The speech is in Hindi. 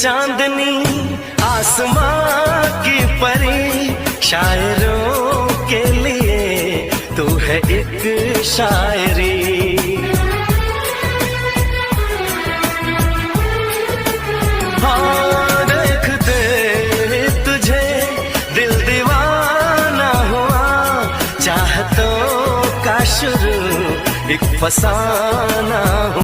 चांदनी आसमां की परी, शायरों के लिए तू है एक शायरी। हाँ देखते तुझे दिल दीवाना हुआ, चाहतों का शुरू एक फसाना हुआ।